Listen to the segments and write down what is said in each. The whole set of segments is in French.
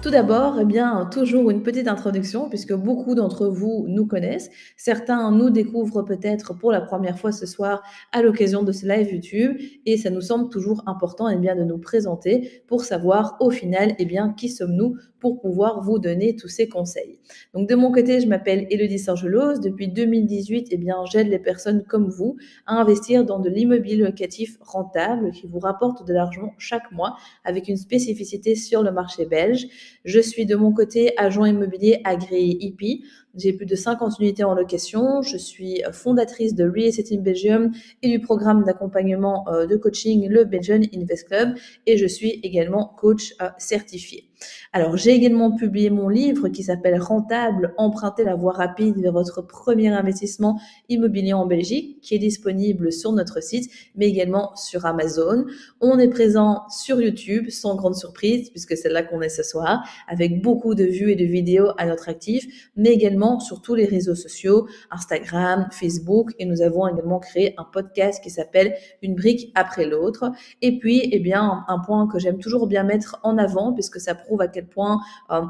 Tout d'abord, eh bien, toujours une petite introduction puisque beaucoup d'entre vous nous connaissent. Certains nous découvrent peut-être pour la première fois ce soir à l'occasion de ce live YouTube et ça nous semble toujours important eh bien, de nous présenter pour savoir au final eh bien, qui sommes-nous pour pouvoir vous donner tous ces conseils. Donc de mon côté, je m'appelle Élodie Sargelos. Depuis 2018, eh bien, j'aide les personnes comme vous à investir dans de l'immobilier locatif rentable qui vous rapporte de l'argent chaque mois avec une spécificité sur le marché belge. Je suis de mon côté agent immobilier agréé IP. J'ai plus de 50 unités en location. Je suis fondatrice de Real Estate in Belgium et du programme d'accompagnement de coaching, le Belgian Invest Club. Et je suis également coach certifié. Alors, j'ai également publié mon livre qui s'appelle Rentable, emprunter la voie rapide vers votre premier investissement immobilier en Belgique, qui est disponible sur notre site, mais également sur Amazon. On est présent sur YouTube, sans grande surprise, puisque c'est là qu'on est ce soir, avec beaucoup de vues et de vidéos à notre actif, mais également sur tous les réseaux sociaux, Instagram, Facebook, et nous avons également créé un podcast qui s'appelle Une brique après l'autre. Et puis, eh bien, un point que j'aime toujours bien mettre en avant, puisque ça prouve à quel point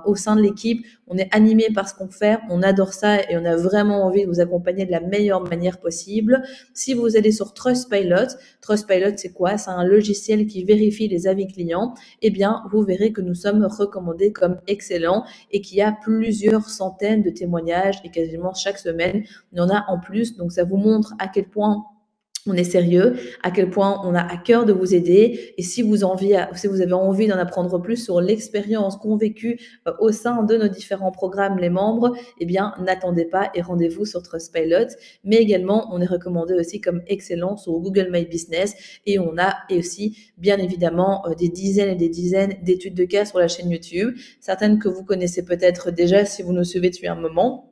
au sein de l'équipe, on est animé par ce qu'on fait, on adore ça et on a vraiment envie de vous accompagner de la meilleure manière possible. Si vous allez sur Trustpilot, c'est quoi? C'est un logiciel qui vérifie les avis clients. Eh bien, vous verrez que nous sommes recommandés comme excellents et qu'il y a plusieurs centaines de témoignages et quasiment chaque semaine, il y en a en plus. Donc, ça vous montre à quel point on est sérieux, à quel point on a à cœur de vous aider. Et si vous avez envie d'en apprendre plus sur l'expérience qu'ont vécue au sein de nos différents programmes les membres, eh bien, n'attendez pas et rendez-vous sur Trustpilot. Mais également, on est recommandé aussi comme excellent sur Google My Business et on a aussi, bien évidemment, des dizaines et des dizaines d'études de cas sur la chaîne YouTube. Certaines que vous connaissez peut-être déjà si vous nous suivez depuis un moment.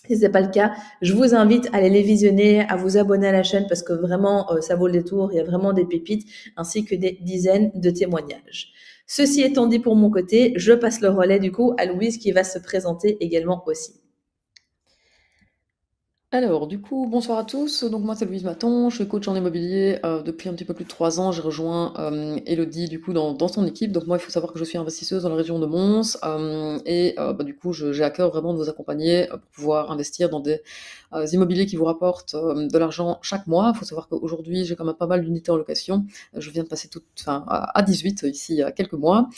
Si ce n'est pas le cas, je vous invite à aller les visionner, à vous abonner à la chaîne parce que vraiment, ça vaut le détour. Il y a vraiment des pépites ainsi que des dizaines de témoignages. Ceci étant dit pour mon côté, je passe le relais du coup à Louise qui va se présenter également aussi. Alors, du coup, bonsoir à tous. Donc, moi, c'est Louise Maton. Je suis coach en immobilier depuis un petit peu plus de 3 ans. J'ai rejoint Elodie, du coup, dans son équipe. Donc, moi, il faut savoir que je suis investisseuse dans la région de Mons. Du coup, j'ai à cœur vraiment de vous accompagner pour pouvoir investir dans des immobiliers qui vous rapportent de l'argent chaque mois. Il faut savoir qu'aujourd'hui, j'ai quand même pas mal d'unités en location. Je viens de passer à 18 ici il y a quelques mois.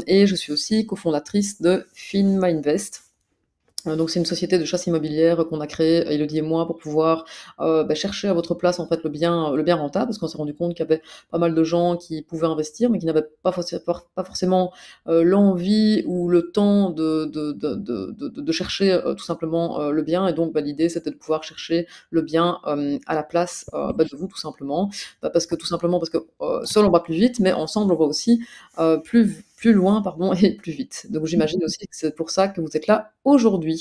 Et je suis aussi cofondatrice de Finma Invest. Donc c'est une société de chasse immobilière qu'on a créée, Elodie et moi, pour pouvoir chercher à votre place en fait le bien rentable, parce qu'on s'est rendu compte qu'il y avait pas mal de gens qui pouvaient investir, mais qui n'avaient pas forcément l'envie ou le temps de chercher tout simplement le bien. Et donc l'idée c'était de pouvoir chercher le bien à la place de vous tout simplement, parce que seul on va plus vite, mais ensemble on va aussi plus loin, pardon, et plus vite. Donc j'imagine aussi que c'est pour ça que vous êtes là aujourd'hui.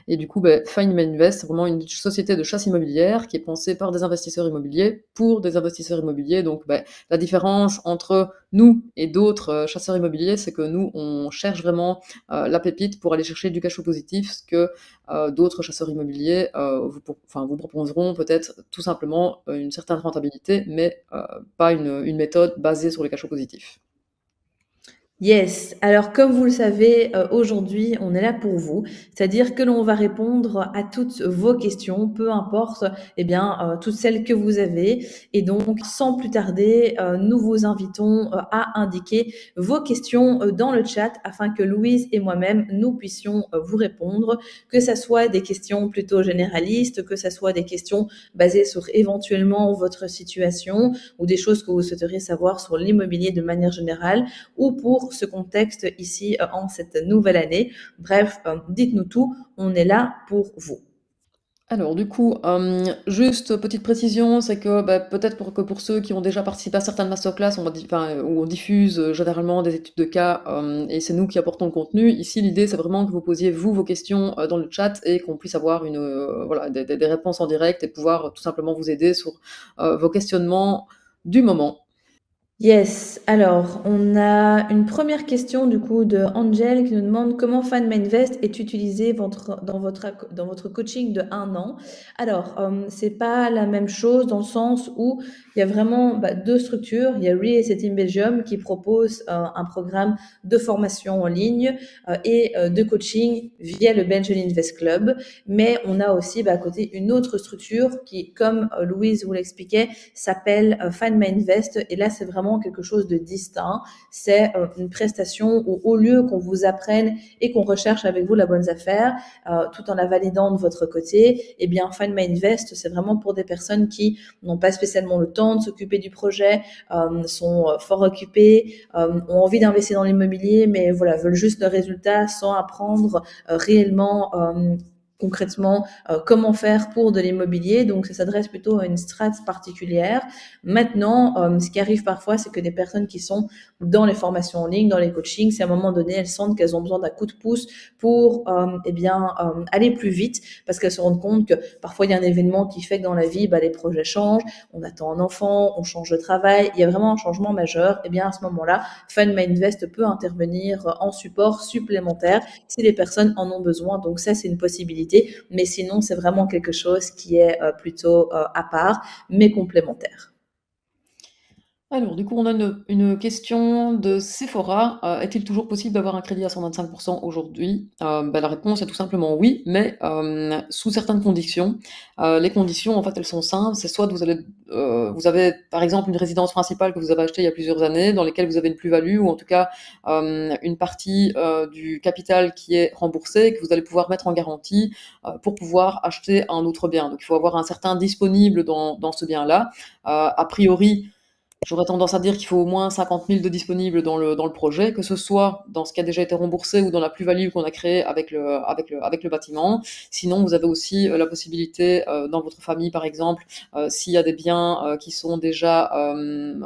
Et du coup, Find My Invest, c'est vraiment une société de chasse immobilière qui est pensée par des investisseurs immobiliers pour des investisseurs immobiliers. Donc la différence entre nous et d'autres chasseurs immobiliers, c'est que nous, on cherche vraiment la pépite pour aller chercher du cash flow positif, ce que d'autres chasseurs immobiliers vous proposeront peut-être tout simplement une certaine rentabilité, mais pas une méthode basée sur les cash flow positifs. Yes. Alors, comme vous le savez, aujourd'hui, on est là pour vous. C'est-à-dire que l'on va répondre à toutes vos questions, peu importe, eh bien, toutes celles que vous avez. Et donc, sans plus tarder, nous vous invitons à indiquer vos questions dans le chat afin que Louise et moi-même, nous puissions vous répondre, que ça soit des questions plutôt généralistes, que ça soit des questions basées sur éventuellement votre situation ou des choses que vous souhaiteriez savoir sur l'immobilier de manière générale ou pour ce contexte ici en cette nouvelle année. Bref, dites-nous tout, on est là pour vous. Alors du coup, juste petite précision, c'est que, peut-être pour ceux qui ont déjà participé à certaines masterclass, où on diffuse, généralement des études de cas, et c'est nous qui apportons le contenu. Ici, l'idée, c'est vraiment que vous posiez vous vos questions, dans le chat et qu'on puisse avoir des réponses en direct et pouvoir tout simplement vous aider sur, vos questionnements du moment. Yes, alors on a une première question du coup de Angel qui nous demande comment Find My Invest est utilisé dans votre coaching de 1 an. Alors, c'est pas la même chose dans le sens où il y a vraiment deux structures. Il y a Real Estate in Belgium qui propose un programme de formation en ligne et de coaching via le Belgian Invest Club. Mais on a aussi à côté une autre structure qui, comme Louise vous l'expliquait, s'appelle Find My Invest. Et là, c'est vraiment quelque chose de distinct. C'est une prestation où, au lieu qu'on vous apprenne et qu'on recherche avec vous la bonne affaire, tout en la validant de votre côté, eh bien, Find My Invest, c'est vraiment pour des personnes qui n'ont pas spécialement le temps de s'occuper du projet, sont fort occupées, ont envie d'investir dans l'immobilier, mais voilà, veulent juste le résultat sans apprendre réellement concrètement comment faire pour de l'immobilier. Donc, ça s'adresse plutôt à une strate particulière. Maintenant, ce qui arrive parfois, c'est que des personnes qui sont dans les formations en ligne, dans les coachings, c'est à un moment donné, elles sentent qu'elles ont besoin d'un coup de pouce pour aller plus vite parce qu'elles se rendent compte que parfois, il y a un événement qui fait que dans la vie, les projets changent, on attend un enfant, on change de travail, il y a vraiment un changement majeur. Et bien, à ce moment-là, Find My Invest peut intervenir en support supplémentaire si les personnes en ont besoin. Donc ça, c'est une possibilité. Mais sinon, c'est vraiment quelque chose qui est plutôt à part, mais complémentaire. Alors, du coup, on a une question de Sephora. Est-il toujours possible d'avoir un crédit à 125% aujourd'hui? La réponse est tout simplement oui, mais sous certaines conditions. Les conditions, en fait, elles sont simples. C'est soit vous avez, par exemple, une résidence principale que vous avez achetée il y a plusieurs années, dans lesquelles vous avez une plus-value, ou en tout cas une partie du capital qui est remboursée, que vous allez pouvoir mettre en garantie pour pouvoir acheter un autre bien. Donc, il faut avoir un certain disponible dans ce bien-là. A priori, j'aurais tendance à dire qu'il faut au moins 50 000 de disponibles dans le projet, que ce soit dans ce qui a déjà été remboursé ou dans la plus-value qu'on a créée avec le bâtiment. Sinon, vous avez aussi la possibilité, dans votre famille, par exemple, s'il y a des biens qui sont déjà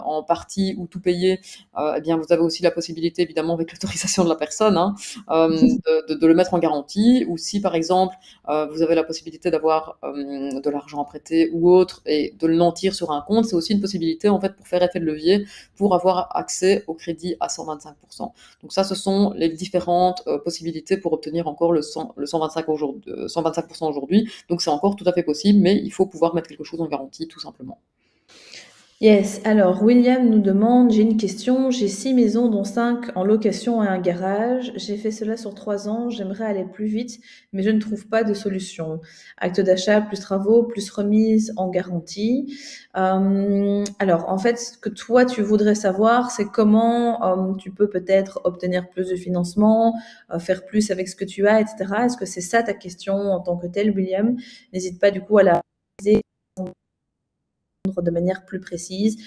en partie ou tout payés, eh bien, vous avez aussi la possibilité, évidemment, avec l'autorisation de la personne, hein, de le mettre en garantie. Ou si, par exemple, vous avez la possibilité d'avoir de l'argent à prêter ou autre et de le nantir sur un compte, c'est aussi une possibilité, en fait, pour faire effet de levier pour avoir accès au crédit à 125%. Donc ça, ce sont les différentes possibilités pour obtenir encore le 125% aujourd'hui. Donc c'est encore tout à fait possible, mais il faut pouvoir mettre quelque chose en garantie, tout simplement. Yes, alors William nous demande, j'ai une question, j'ai 6 maisons dont 5 en location et un garage. J'ai fait cela sur 3 ans, j'aimerais aller plus vite, mais je ne trouve pas de solution. Acte d'achat, plus travaux, plus remise en garantie. Alors en fait, ce que toi tu voudrais savoir, c'est comment tu peux peut-être obtenir plus de financement, faire plus avec ce que tu as, etc. Est-ce que c'est ça ta question en tant que telle, William? N'hésite pas du coup à la poser de manière plus précise.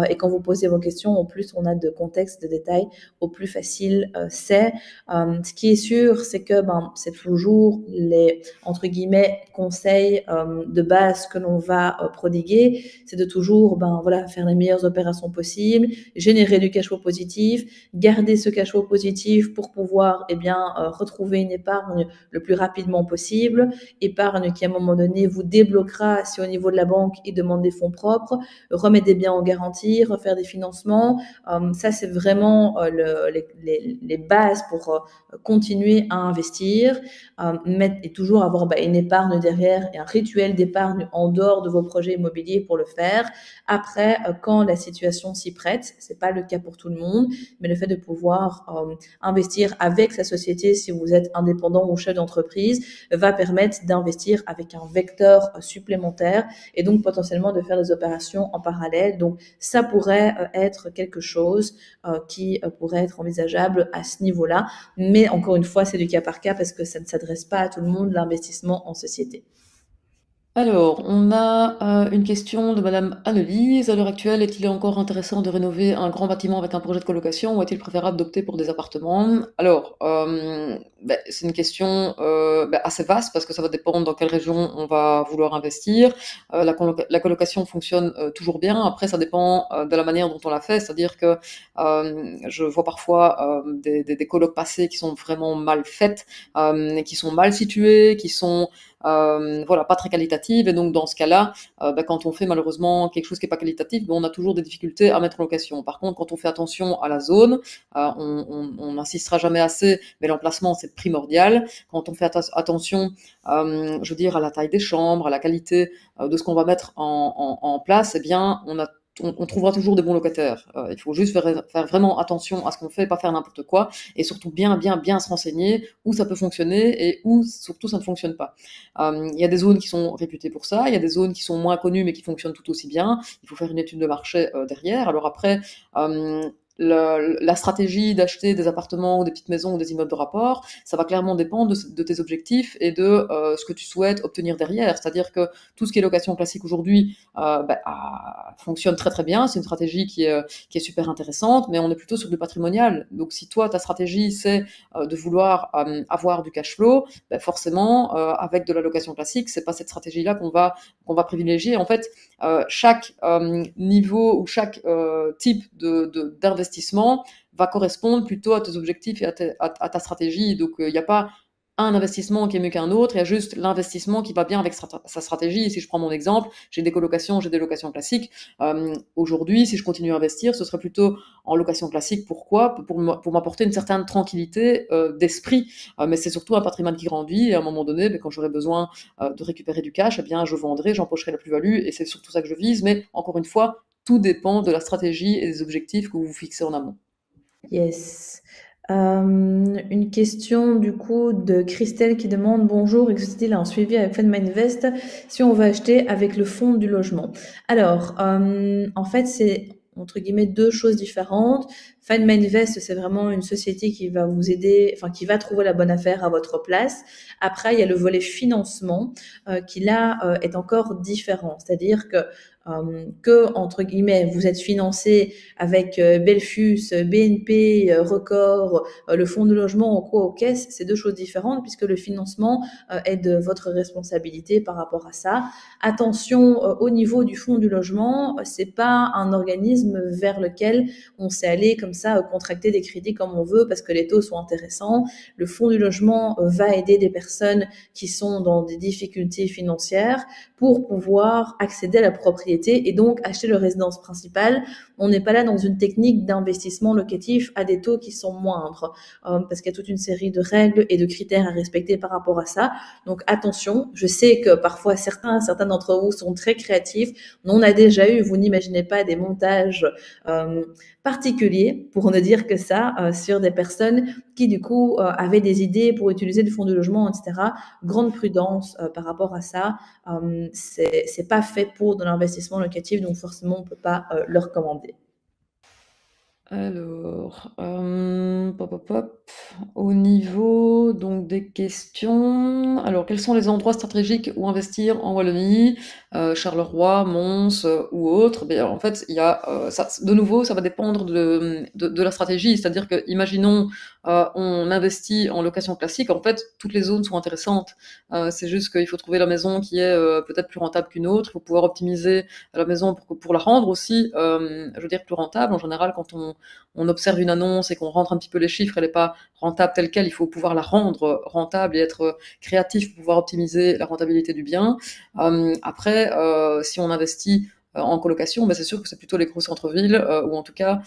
Et quand vous posez vos questions, au plus on a de contexte, de détails, au plus facile c'est. Ce qui est sûr, c'est que c'est toujours les, entre guillemets, conseils de base que l'on va prodiguer. C'est de toujours faire les meilleures opérations possibles, générer du cash flow positif, garder ce cash flow positif pour pouvoir retrouver une épargne le plus rapidement possible. Épargne qui, à un moment donné, vous débloquera si au niveau de la banque, ils demandent des fonds propres, remettre des biens en garantie, refaire des financements. Ça, c'est vraiment les bases pour continuer à investir et toujours avoir une épargne derrière et un rituel d'épargne en dehors de vos projets immobiliers pour le faire. Après, quand la situation s'y prête, c'est pas le cas pour tout le monde, mais le fait de pouvoir investir avec sa société, si vous êtes indépendant ou chef d'entreprise, va permettre d'investir avec un vecteur supplémentaire et donc potentiellement de faire des opérations en parallèle. Donc ça pourrait être quelque chose qui pourrait être envisageable à ce niveau-là. Mais encore une fois, c'est du cas par cas parce que ça ne s'adresse pas à tout le monde, l'investissement en société. Alors, on a une question de Madame Annelise. À l'heure actuelle, est-il encore intéressant de rénover un grand bâtiment avec un projet de colocation ou est-il préférable d'opter pour des appartements? Alors, c'est une question assez vaste parce que ça va dépendre dans quelle région on va vouloir investir. La colocation fonctionne toujours bien. Après, ça dépend de la manière dont on la fait. C'est-à-dire que je vois parfois des colocs passés qui sont vraiment mal faites, qui sont mal situées, qui sont voilà, pas très qualitative. Et donc dans ce cas-là, quand on fait malheureusement quelque chose qui n'est pas qualitatif, on a toujours des difficultés à mettre en location. Par contre, quand on fait attention à la zone, on n'insistera jamais assez, mais l'emplacement c'est primordial. Quand on fait attention, je veux dire, à la taille des chambres, à la qualité de ce qu'on va mettre en place, eh bien, on trouvera toujours des bons locataires. Il faut juste faire vraiment attention à ce qu'on fait, pas faire n'importe quoi, et surtout bien se renseigner où ça peut fonctionner et où surtout ça ne fonctionne pas. Il y a des zones qui sont réputées pour ça, il y a des zones qui sont moins connues mais qui fonctionnent tout aussi bien. Il faut faire une étude de marché derrière. Alors après, la stratégie d'acheter des appartements ou des petites maisons ou des immeubles de rapport, ça va clairement dépendre de tes objectifs et de ce que tu souhaites obtenir derrière. C'est-à-dire que tout ce qui est location classique aujourd'hui fonctionne très très bien. C'est une stratégie qui est super intéressante, mais on est plutôt sur du patrimonial. Donc si toi, ta stratégie, c'est de vouloir avoir du cash flow, forcément, avec de la location classique, c'est pas cette stratégie-là qu'on va privilégier. En fait, chaque niveau ou chaque type d'investissement va correspondre plutôt à tes objectifs et à ta stratégie. Donc, il n'y a pas un investissement qui est mieux qu'un autre, il y a juste l'investissement qui va bien avec sa stratégie. Si je prends mon exemple, j'ai des colocations, j'ai des locations classiques. Aujourd'hui, si je continue à investir, ce serait plutôt en location classique. Pourquoi? Pour m'apporter une certaine tranquillité d'esprit. Mais c'est surtout un patrimoine qui grandit, et à un moment donné, quand j'aurai besoin de récupérer du cash, eh bien, je vendrai, j'empocherai la plus-value, et c'est surtout ça que je vise. Mais encore une fois, tout dépend de la stratégie et des objectifs que vous vous fixez en amont. Yes. Une question du coup de Christelle qui demande: bonjour, existe-t-il un suivi avec FundMyInvest si on veut acheter avec le fonds du logement? Alors, en fait, c'est entre guillemets deux choses différentes. FundMyInvest, c'est vraiment une société qui va vous aider, enfin qui va trouver la bonne affaire à votre place. Après, il y a le volet financement qui là est encore différent, c'est-à-dire que entre guillemets vous êtes financé avec Belfus, BNP, Record, le fonds de logement ou quoi aux caisses, c'est deux choses différentes puisque le financement est de votre responsabilité par rapport à ça. Attention, au niveau du fonds du logement, c'est pas un organisme vers lequel on sait aller comme ça contracter des crédits comme on veut parce que les taux sont intéressants. Le fonds du logement va aider des personnes qui sont dans des difficultés financières pour pouvoir accéder à la propriété et donc acheter leur résidence principale. On n'est pas là dans une technique d'investissement locatif à des taux qui sont moindres, parce qu'il y a toute une série de règles et de critères à respecter par rapport à ça. Donc attention, je sais que parfois certains d'entre vous sont très créatifs. On a déjà eu, vous n'imaginez pas, des montages particuliers, pour ne dire que ça, sur des personnes qui du coup avaient des idées pour utiliser le fonds de logement, etc. Grande prudence par rapport à ça. C'est pas fait pour de l'investissement locatif, donc forcément on peut pas le recommander. Alors, pop, pop, pop. Au niveau donc des questions, alors quels sont les endroits stratégiques où investir en Wallonie, Charleroi, Mons ou autres? Ben, en fait, il y a ça, de nouveau, ça va dépendre de la stratégie. C'est-à-dire que, imaginons, on investit en location classique. En fait, toutes les zones sont intéressantes. C'est juste qu'il faut trouver la maison qui est peut-être plus rentable qu'une autre. Il faut pouvoir optimiser la maison pour la rendre aussi, je veux dire, plus rentable. En général, quand on observe une annonce et qu'on rentre un petit peu les chiffres, elle n'est pas rentable telle quelle, il faut pouvoir la rendre rentable et être créatif pour pouvoir optimiser la rentabilité du bien. Après, si on investit en colocation, c'est sûr que c'est plutôt les gros centres-villes, ou en tout cas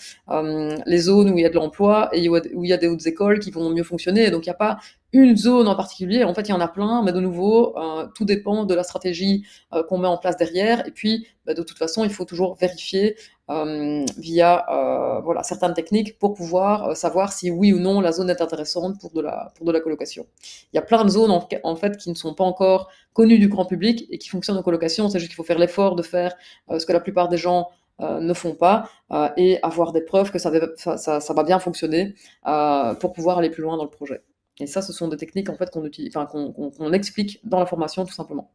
les zones où il y a de l'emploi et où il y a des hautes écoles qui vont mieux fonctionner. Donc il n'y a pas une zone en particulier, en fait il y en a plein, mais de nouveau, tout dépend de la stratégie qu'on met en place derrière. Et puis, de toute façon, il faut toujours vérifier via voilà, certaines techniques pour pouvoir savoir si oui ou non la zone est intéressante pour de la colocation. Il y a plein de zones en fait qui ne sont pas encore connues du grand public et qui fonctionnent en colocation. C'est juste qu'il faut faire l'effort de faire ce que la plupart des gens ne font pas et avoir des preuves que ça va bien fonctionner pour pouvoir aller plus loin dans le projet. Et ça, ce sont des techniques en fait qu'on utilise, enfin, qu'on explique dans la formation tout simplement.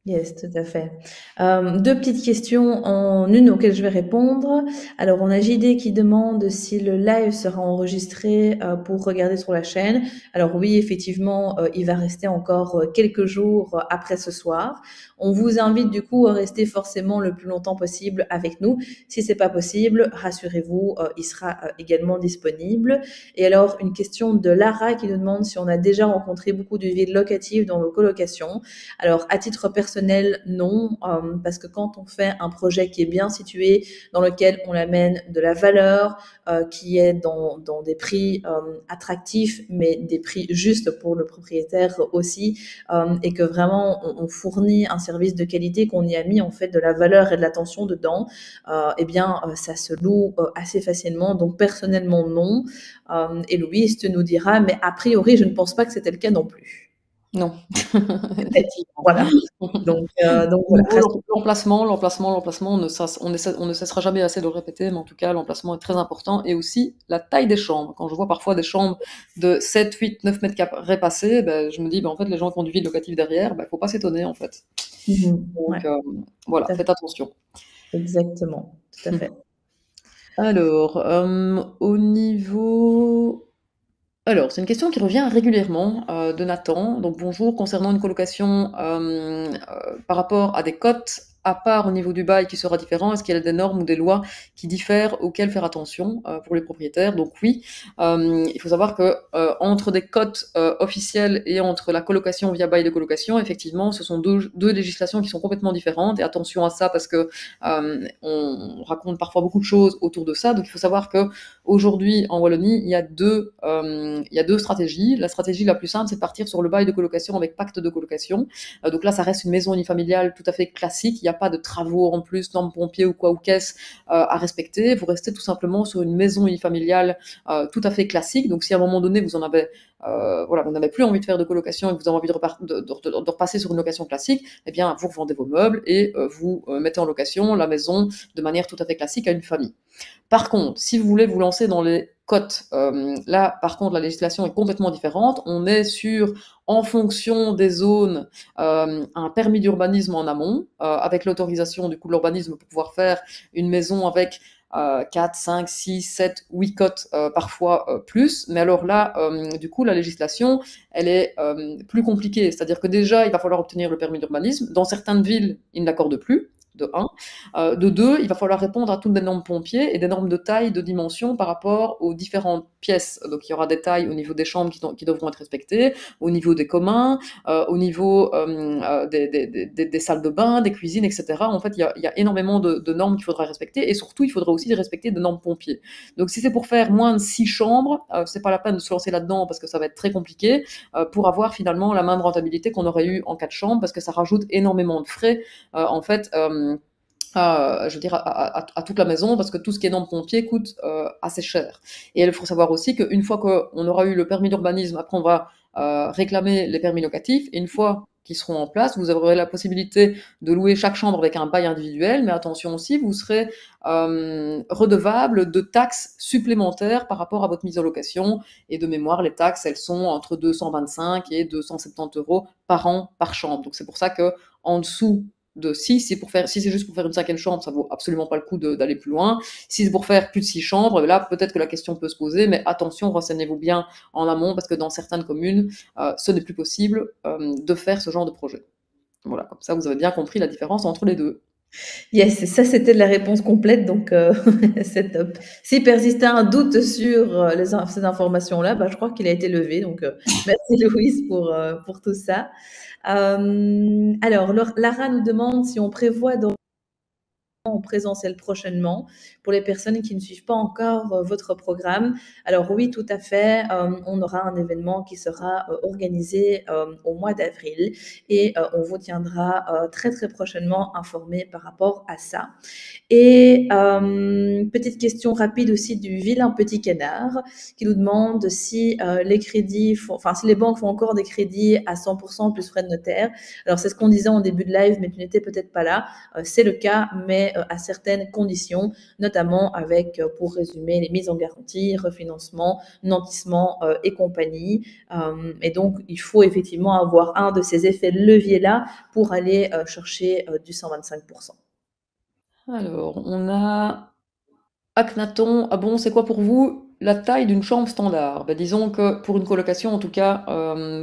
Yes, tout à fait. 2 petites questions en une auxquelles je vais répondre. Alors, on a JD qui demande si le live sera enregistré, pour regarder sur la chaîne. Alors oui, effectivement, il va rester encore, quelques jours, après ce soir. On vous invite du coup à rester forcément le plus longtemps possible avec nous. Si c'est pas possible, rassurez-vous, il sera, également disponible. Et alors, une question de Lara qui nous demande si on a déjà rencontré beaucoup de villes locatives dans nos colocations. Alors, à titre personnel, non, parce que quand on fait un projet qui est bien situé, dans lequel on amène de la valeur, qui est dans des prix attractifs, mais des prix justes pour le propriétaire aussi, et que vraiment on fournit un service de qualité, qu'on y a mis en fait de la valeur et de l'attention dedans, eh bien, ça se loue assez facilement. Donc, personnellement, non. Et Louise te nous dira, mais a priori, je ne pense pas que c'était le cas non plus. Non, Peut-être. effectivement. Voilà. Donc De voilà. nouveau, l'emplacement, on ne cessera jamais assez de le répéter, mais en tout cas, l'emplacement est très important. Et aussi, la taille des chambres. Quand je vois parfois des chambres de 7, 8, 9 mètres carrés passés, ben, je me dis, ben, en fait, les gens qui ont du vide locatif derrière, ben, faut pas s'étonner, en fait. Ouais, Donc, tout voilà, à fait. faites attention. Exactement, tout à fait. Alors, au niveau alors, c'est une question qui revient régulièrement de Nathan. Donc, bonjour, concernant une colocation par rapport à des cotes, à part au niveau du bail qui sera différent, est-ce qu'il y a des normes ou des lois qui diffèrent auxquelles faire attention pour les propriétaires? Donc oui, il faut savoir que entre des cotes officielles et entre la colocation via bail de colocation, effectivement, ce sont deux législations qui sont complètement différentes. Et attention à ça parce que on raconte parfois beaucoup de choses autour de ça. Donc il faut savoir que aujourd'hui, en Wallonie, il y a deux stratégies. La stratégie la plus simple, c'est de partir sur le bail de colocation avec pacte de colocation. Donc là, ça reste une maison unifamiliale tout à fait classique. Il n'y a pas de travaux en plus, normes pompiers ou quoi ou qu'est-ce à respecter. Vous restez tout simplement sur une maison unifamiliale tout à fait classique. Donc si à un moment donné, vous en avez voilà, vous n'avez plus envie de faire de colocation et que vous avez envie de repasser sur une location classique, eh bien, vous revendez vos meubles et vous mettez en location la maison de manière tout à fait classique à une famille. Par contre, si vous voulez vous lancer dans les cotes, là, par contre, la législation est complètement différente. On est sur, en fonction des zones, un permis d'urbanisme en amont, avec l'autorisation du coup de l'urbanisme pour pouvoir faire une maison avec 4, 5, 6, 7, 8 cotes, parfois plus. Mais alors là, du coup, la législation, elle est plus compliquée. C'est-à-dire que déjà, il va falloir obtenir le permis d'urbanisme. Dans certaines villes, ils ne l'accordent plus. De un. De deux, il va falloir répondre à toutes les normes pompiers et des normes de taille, de dimension par rapport aux différentes pièces. Donc il y aura des tailles au niveau des chambres qui devront être respectées, au niveau des communs, au niveau des salles de bain, des cuisines, etc. En fait, il y a énormément de normes qu'il faudra respecter et surtout, il faudra aussi respecter des normes pompiers. Donc si c'est pour faire moins de 6 chambres, c'est pas la peine de se lancer là-dedans parce que ça va être très compliqué pour avoir finalement la même rentabilité qu'on aurait eu en 4 chambres parce que ça rajoute énormément de frais en fait je veux dire, à toute la maison, parce que tout ce qui est normes pompiers coûte assez cher. Et il faut savoir aussi qu'une fois qu'on aura eu le permis d'urbanisme, après on va réclamer les permis locatifs, et une fois qu'ils seront en place, vous aurez la possibilité de louer chaque chambre avec un bail individuel, mais attention aussi, vous serez redevable de taxes supplémentaires par rapport à votre mise en location, et de mémoire, les taxes, elles sont entre 225 et 270 euros par an par chambre. Donc c'est pour ça que en dessous de si c'est juste pour faire une cinquième chambre, ça vaut absolument pas le coup d'aller plus loin. Si c'est pour faire plus de 6 chambres, là peut-être que la question peut se poser, mais attention, renseignez-vous bien en amont parce que dans certaines communes, ce n'est plus possible de faire ce genre de projet. Voilà, comme ça vous avez bien compris la différence entre les deux. Yes, ça c'était la réponse complète, donc c'est top. S'il persistait un doute sur ces informations-là, bah, je crois qu'il a été levé. Donc merci Louise pour tout ça. Alors, Lara nous demande si on prévoit en présentiel prochainement pour les personnes qui ne suivent pas encore votre programme. Alors oui, tout à fait, on aura un événement qui sera organisé au mois d'avril et on vous tiendra très très prochainement informé par rapport à ça. Et petite question rapide aussi du vilain petit canard qui nous demande si les crédits, si les banques font encore des crédits à 100% plus frais de notaire. Alors c'est ce qu'on disait en début de live, mais tu n'étais peut-être pas là. C'est le cas, mais mais à certaines conditions, notamment avec, pour résumer, les mises en garantie, refinancement, nantissement et compagnie. Et donc, il faut effectivement avoir un de ces effets de levier-là pour aller chercher du 125%. Alors, on a Akhenaton, ah bon, c'est quoi pour vous la taille d'une chambre standard? Ben, disons que pour une colocation, en tout cas,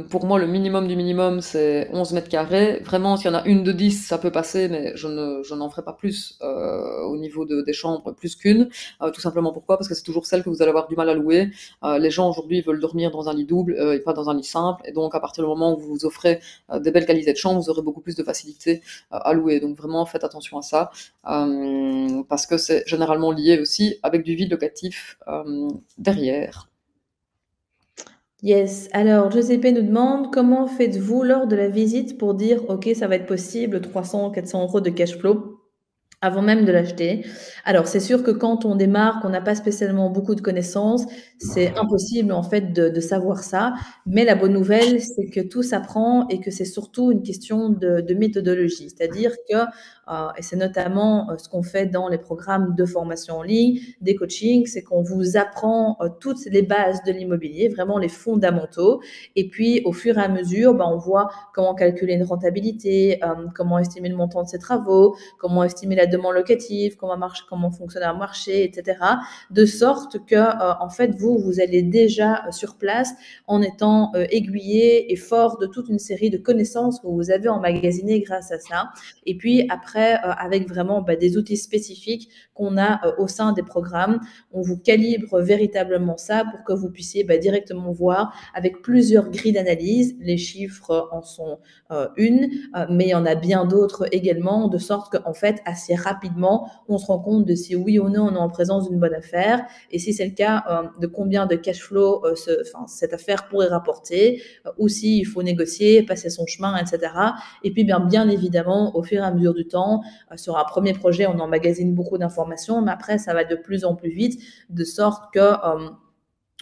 pour moi, le minimum du minimum, c'est 11 mètres carrés. Vraiment, s'il y en a une de 10, ça peut passer, mais je n'en ferai pas plus au niveau des chambres, plus qu'une. Tout simplement pourquoi? Parce que c'est toujours celle que vous allez avoir du mal à louer. Les gens aujourd'hui veulent dormir dans un lit double et pas dans un lit simple. Et donc, à partir du moment où vous vous offrez des belles qualités de chambre, vous aurez beaucoup plus de facilité à louer. Donc, vraiment, faites attention à ça. Parce que c'est généralement lié aussi avec du vide locatif derrière. Yes. Alors, Giuseppe nous demande comment faites-vous lors de la visite pour dire, OK, ça va être possible, 300, 400 euros de cash flow avant même de l'acheter. Alors, c'est sûr que quand on démarre, qu'on n'a pas spécialement beaucoup de connaissances, c'est impossible en fait de savoir ça. Mais la bonne nouvelle, c'est que tout s'apprend et que c'est surtout une question de méthodologie. C'est-à-dire que, et c'est notamment ce qu'on fait dans les programmes de formation en ligne, des coachings, c'est qu'on vous apprend toutes les bases de l'immobilier, vraiment les fondamentaux. Et puis, au fur et à mesure, on voit comment calculer une rentabilité, comment estimer le montant de ses travaux, comment estimer la demande locative, comment fonctionne un marché, etc. De sorte que, en fait, vous allez déjà sur place en étant aiguillé et fort de toute une série de connaissances que vous avez emmagasinées grâce à ça. Et puis après, avec vraiment des outils spécifiques qu'on a au sein des programmes, on vous calibre véritablement ça pour que vous puissiez directement voir avec plusieurs grilles d'analyse. Les chiffres en sont une, mais il y en a bien d'autres également, de sorte qu'en fait, assez rapidement, on se rend compte de si oui ou non on est en présence d'une bonne affaire, et si c'est le cas, de combien de cash flow cette affaire pourrait rapporter, ou s'il faut négocier, passer son chemin, etc. Et puis, bien évidemment, au fur et à mesure du temps, sur un premier projet, on emmagasine beaucoup d'informations, mais après, ça va de plus en plus vite, de sorte que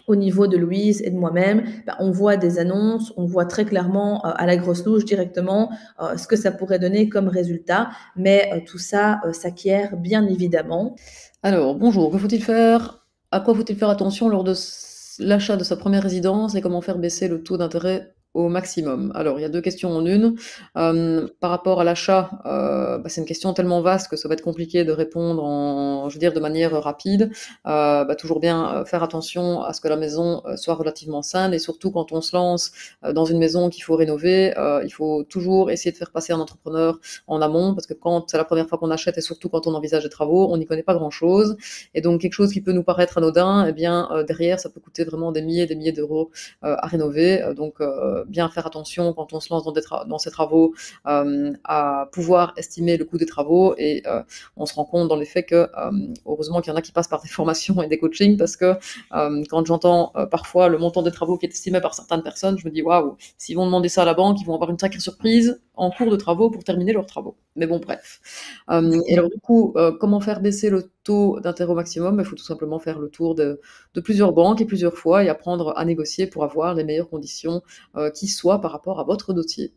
au niveau de Louise et de moi-même, on voit des annonces, on voit très clairement à la grosse louche directement ce que ça pourrait donner comme résultat, mais tout ça s'acquiert bien évidemment. Alors, bonjour, que faut-il faire? À quoi faut-il faire attention lors de l'achat de sa première résidence et comment faire baisser le taux d'intérêt au maximum? Alors, il y a deux questions en une. Par rapport à l'achat, c'est une question tellement vaste que ça va être compliqué de répondre je veux dire, de manière rapide. Toujours bien faire attention à ce que la maison soit relativement saine et surtout quand on se lance dans une maison qu'il faut rénover, il faut toujours essayer de faire passer un entrepreneur en amont parce que quand c'est la première fois qu'on achète et surtout quand on envisage des travaux, on n'y connaît pas grand-chose. Et donc quelque chose qui peut nous paraître anodin, eh bien derrière ça peut coûter vraiment des milliers d'euros à rénover. Donc bien faire attention quand on se lance dans ces travaux à pouvoir estimer le coût des travaux et on se rend compte dans les faits que heureusement qu'il y en a qui passent par des formations et des coachings parce que quand j'entends parfois le montant des travaux qui est estimé par certaines personnes, je me dis waouh, s'ils vont demander ça à la banque, ils vont avoir une sacrée surprise en cours de travaux pour terminer leurs travaux. Mais bon, bref. Et alors du coup, comment faire baisser le taux d'intérêt au maximum? Il faut tout simplement faire le tour de plusieurs banques et plusieurs fois et apprendre à négocier pour avoir les meilleures conditions qui soient par rapport à votre dossier.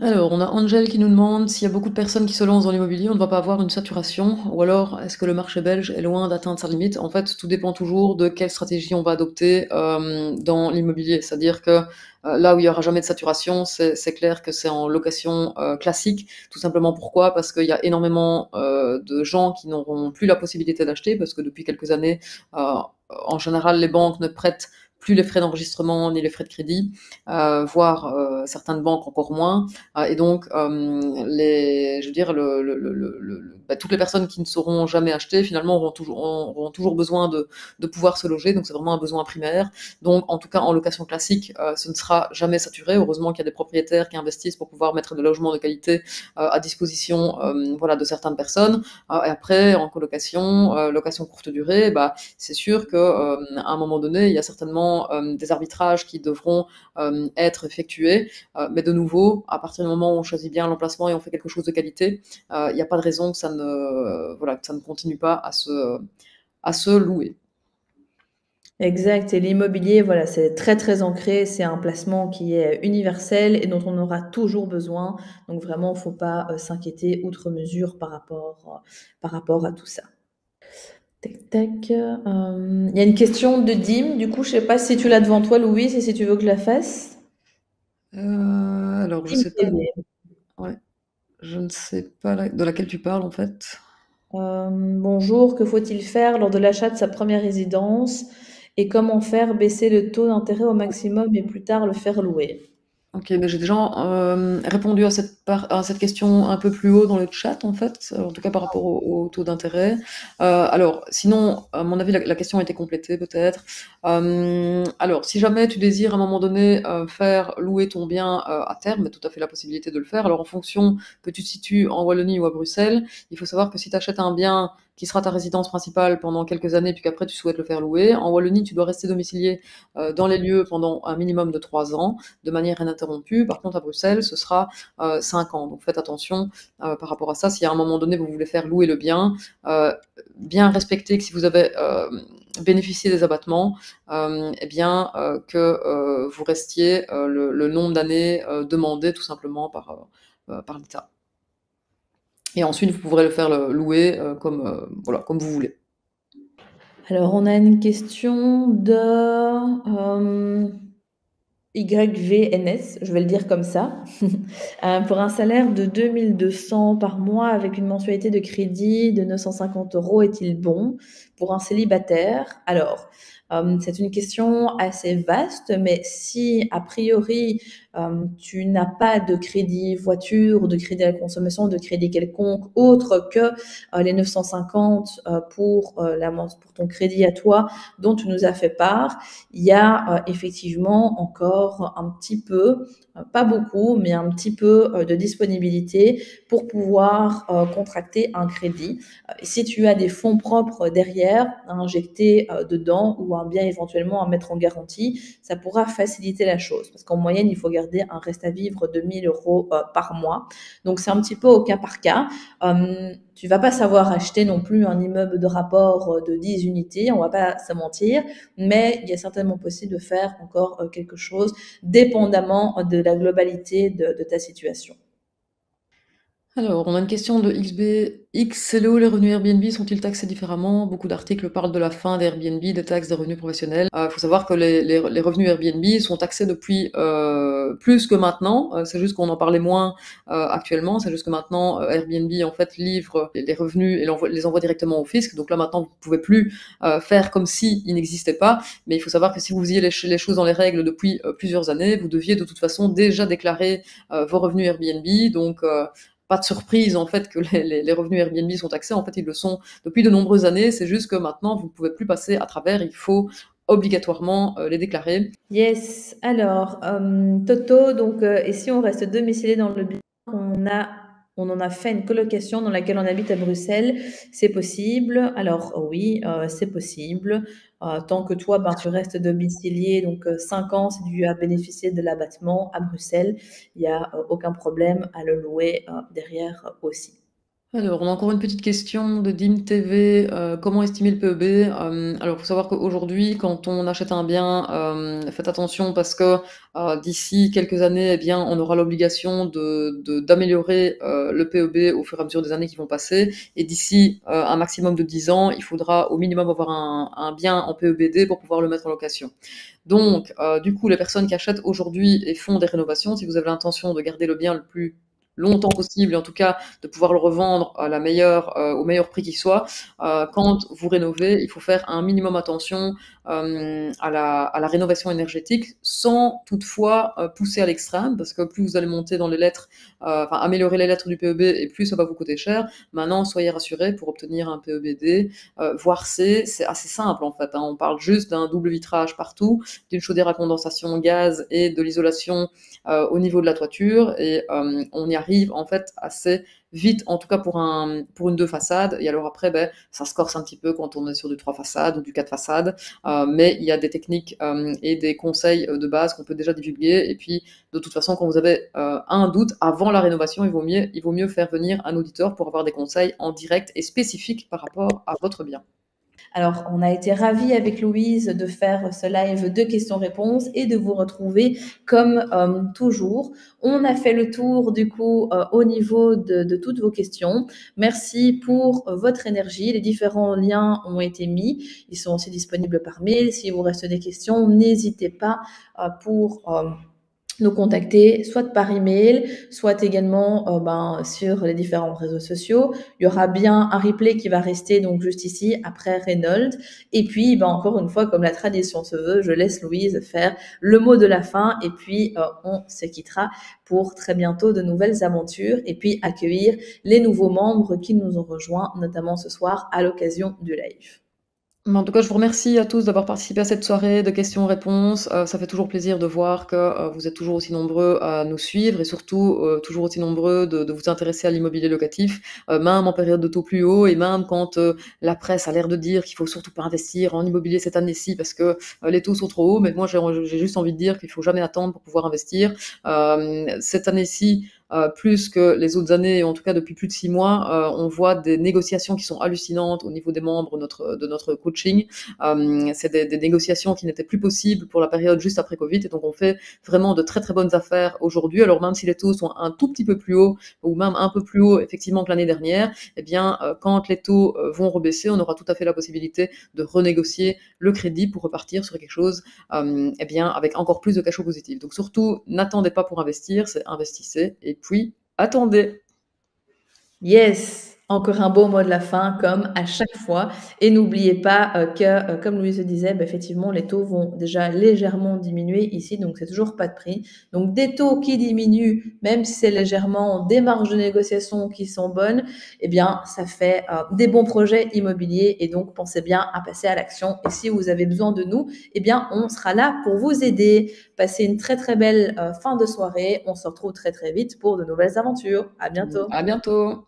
Alors, on a Angel qui nous demande s'il y a beaucoup de personnes qui se lancent dans l'immobilier, on ne va pas avoir une saturation, ou alors est-ce que le marché belge est loin d'atteindre sa limite? En fait, tout dépend toujours de quelle stratégie on va adopter dans l'immobilier. C'est-à-dire que là où il n'y aura jamais de saturation, c'est clair que c'est en location classique. Tout simplement pourquoi? Parce qu'il y a énormément de gens qui n'auront plus la possibilité d'acheter, parce que depuis quelques années, en général, les banques ne prêtent plus les frais d'enregistrement ni les frais de crédit, voire certaines banques encore moins. Et donc, je veux dire, toutes les personnes qui ne sauront jamais acheter, finalement, auront toujours besoin de pouvoir se loger. Donc, c'est vraiment un besoin primaire. Donc, en tout cas, en location classique, ce ne sera jamais saturé. Heureusement qu'il y a des propriétaires qui investissent pour pouvoir mettre des logements de qualité à disposition voilà, de certaines personnes. Et après, en colocation, location courte durée, c'est sûr qu'à un moment donné, il y a certainement des arbitrages qui devront être effectués. Mais de nouveau, à partir du moment où on choisit bien l'emplacement et on fait quelque chose de qualité, il n'y a pas de raison que que ça ne continue pas à se louer. Exact et l'immobilier, voilà, c'est très, très ancré. C'est un placement qui est universel et dont on aura toujours besoin. Donc vraiment, faut pas, s'inquiéter outre mesure par rapport à tout ça. Tac, tac, il y a une question de Dim. Du coup, je sais pas si tu l'as devant toi, Louise, et si tu veux que je la fasse? Alors je Dim sais pas, TV. ouais, je ne sais pas de laquelle tu parles en fait. Bonjour, que faut-il faire lors de l'achat de sa première résidence et comment faire baisser le taux d'intérêt au maximum et plus tard le faire louer? OK, mais j'ai déjà, répondu à cette question un peu plus haut dans le chat, en fait, en tout cas par rapport au taux d'intérêt. Alors sinon, à mon avis, la question a été complétée peut-être. Alors si jamais tu désires à un moment donné, faire louer ton bien, à terme, tu as tout à fait la possibilité de le faire. Alors en fonction que tu te situes en Wallonie ou à Bruxelles, il faut savoir que si tu achètes un bien qui sera ta résidence principale pendant quelques années, puis qu'après tu souhaites le faire louer, en Wallonie, tu dois rester domicilié, dans les lieux pendant un minimum de 3 ans de manière ininterrompue. Par contre, à Bruxelles, ce sera 5 ans. Donc faites attention par rapport à ça. Si à un moment donné, vous voulez faire louer le bien, bien respecter que si vous avez bénéficié des abattements, eh bien que vous restiez le nombre d'années demandé tout simplement par l'État. Et ensuite, vous pourrez le faire louer voilà, comme vous voulez. Alors, on a une question de YVNS, je vais le dire comme ça. Pour un salaire de 2200 par mois avec une mensualité de crédit de 950 euros, est-il bon pour un célibataire? Alors, c'est une question assez vaste, mais si a priori tu n'as pas de crédit voiture ou de crédit à la consommation, de crédit quelconque autre que les 950 pour ton crédit à toi dont tu nous as fait part, il y a effectivement encore un petit peu, pas beaucoup, mais un petit peu de disponibilité pour pouvoir contracter un crédit. Si tu as des fonds propres derrière à injecter dedans ou un bien éventuellement à mettre en garantie, ça pourra faciliter la chose. Parce qu'en moyenne, il faut garder un reste à vivre de 1000 euros par mois. Donc c'est un petit peu au cas par cas. Tu vas pas savoir acheter non plus un immeuble de rapport de 10 unités, on va pas se mentir, mais il y a certainement possible de faire encore quelque chose dépendamment de la globalité de ta situation. Alors, on a une question de XBXLO, les revenus Airbnb sont-ils taxés différemment? Beaucoup d'articles parlent de la fin d'Airbnb, des taxes des revenus professionnels. Il faut savoir que les revenus Airbnb sont taxés depuis plus que maintenant. C'est juste qu'on en parlait moins actuellement. C'est juste que maintenant, Airbnb en fait livre les revenus et les envoie directement au fisc. Donc là maintenant, vous ne pouvez plus faire comme si ils n'existaient pas. Mais il faut savoir que si vous faisiez les choses dans les règles depuis plusieurs années, vous deviez de toute façon déjà déclarer vos revenus Airbnb. Donc pas de surprise en fait que les revenus Airbnb sont taxés. En fait, ils le sont depuis de nombreuses années. C'est juste que maintenant, vous ne pouvez plus passer à travers. Il faut obligatoirement les déclarer. Yes, alors, Toto, donc, et si on reste domicilié dans le bien, on en a fait une colocation dans laquelle on habite à Bruxelles, c'est possible? Alors oui, c'est possible, tant que toi, ben, tu restes domicilié, donc 5 ans si tu as bénéficié de l'abattement à Bruxelles, il y a aucun problème à le louer, derrière aussi. Alors, on a encore une petite question de Dim TV. Comment estimer le PEB? Alors, il faut savoir qu'aujourd'hui, quand on achète un bien, faites attention parce que d'ici quelques années, eh bien, on aura l'obligation d'améliorer le PEB au fur et à mesure des années qui vont passer. Et d'ici un maximum de 10 ans, il faudra au minimum avoir un bien en PEBD pour pouvoir le mettre en location. Donc, du coup, les personnes qui achètent aujourd'hui et font des rénovations, si vous avez l'intention de garder le bien le plus longtemps possible, et en tout cas de pouvoir le revendre à au meilleur prix qui soit, quand vous rénovez, il faut faire un minimum attention à la rénovation énergétique, sans toutefois pousser à l'extrême, parce que plus vous allez monter dans les lettres, enfin améliorer les lettres du PEB, et plus ça va vous coûter cher. Maintenant, soyez rassurés, pour obtenir un PEBD, voire C, c'est assez simple en fait, hein. On parle juste d'un double vitrage partout, d'une chaudière à condensation gaz et de l'isolation au niveau de la toiture, et on y arrive en fait assez vite, en tout cas pour une deux façades. Et alors après, ben, ça se corse un petit peu quand on est sur du trois façades ou du quatre façades, mais il y a des techniques et des conseils de base qu'on peut déjà divulguer. Et puis de toute façon, quand vous avez un doute avant la rénovation, il vaut mieux faire venir un auditeur pour avoir des conseils en direct et spécifiques par rapport à votre bien. Alors, on a été ravis avec Louise de faire ce live de questions-réponses et de vous retrouver comme toujours. On a fait le tour du coup au niveau de toutes vos questions. Merci pour votre énergie. Les différents liens ont été mis. Ils sont aussi disponibles par mail. Si vous reste des questions, n'hésitez pas pour nous contacter, soit par email, soit également sur les différents réseaux sociaux. Il y aura bien un replay qui va rester donc juste ici après Reynolds. Et puis, encore une fois, comme la tradition se veut, je laisse Louise faire le mot de la fin et puis on se quittera pour très bientôt de nouvelles aventures et puis accueillir les nouveaux membres qui nous ont rejoints, notamment ce soir à l'occasion du live. En tout cas, je vous remercie à tous d'avoir participé à cette soirée de questions-réponses. Ça fait toujours plaisir de voir que vous êtes toujours aussi nombreux à nous suivre et surtout toujours aussi nombreux de vous intéresser à l'immobilier locatif, même en période de taux plus haut et même quand la presse a l'air de dire qu'il faut surtout pas investir en immobilier cette année-ci parce que les taux sont trop hauts. Mais moi, j'ai juste envie de dire qu'il faut jamais attendre pour pouvoir investir. Cette année-ci, plus que les autres années, en tout cas depuis plus de 6 mois, on voit des négociations qui sont hallucinantes au niveau des membres de notre coaching. C'est des négociations qui n'étaient plus possibles pour la période juste après Covid, et donc on fait vraiment de très très bonnes affaires aujourd'hui. Alors même si les taux sont un tout petit peu plus hauts, ou même un peu plus haut effectivement que l'année dernière, eh bien quand les taux vont rebaisser, on aura tout à fait la possibilité de renégocier le crédit pour repartir sur quelque chose eh bien avec encore plus de cash flow positif. Donc surtout, n'attendez pas pour investir, c'est investissez et puis attendez. Yes, encore un beau mot de la fin, comme à chaque fois. Et n'oubliez pas que, comme Louise le disait, effectivement, les taux vont déjà légèrement diminuer ici, donc c'est toujours pas de prix. Donc des taux qui diminuent, même si c'est légèrement, des marges de négociation qui sont bonnes, eh bien, ça fait des bons projets immobiliers. Et donc, pensez bien à passer à l'action. Et si vous avez besoin de nous, eh bien, on sera là pour vous aider. Passez une très très belle fin de soirée. On se retrouve très très vite pour de nouvelles aventures. À bientôt. À bientôt.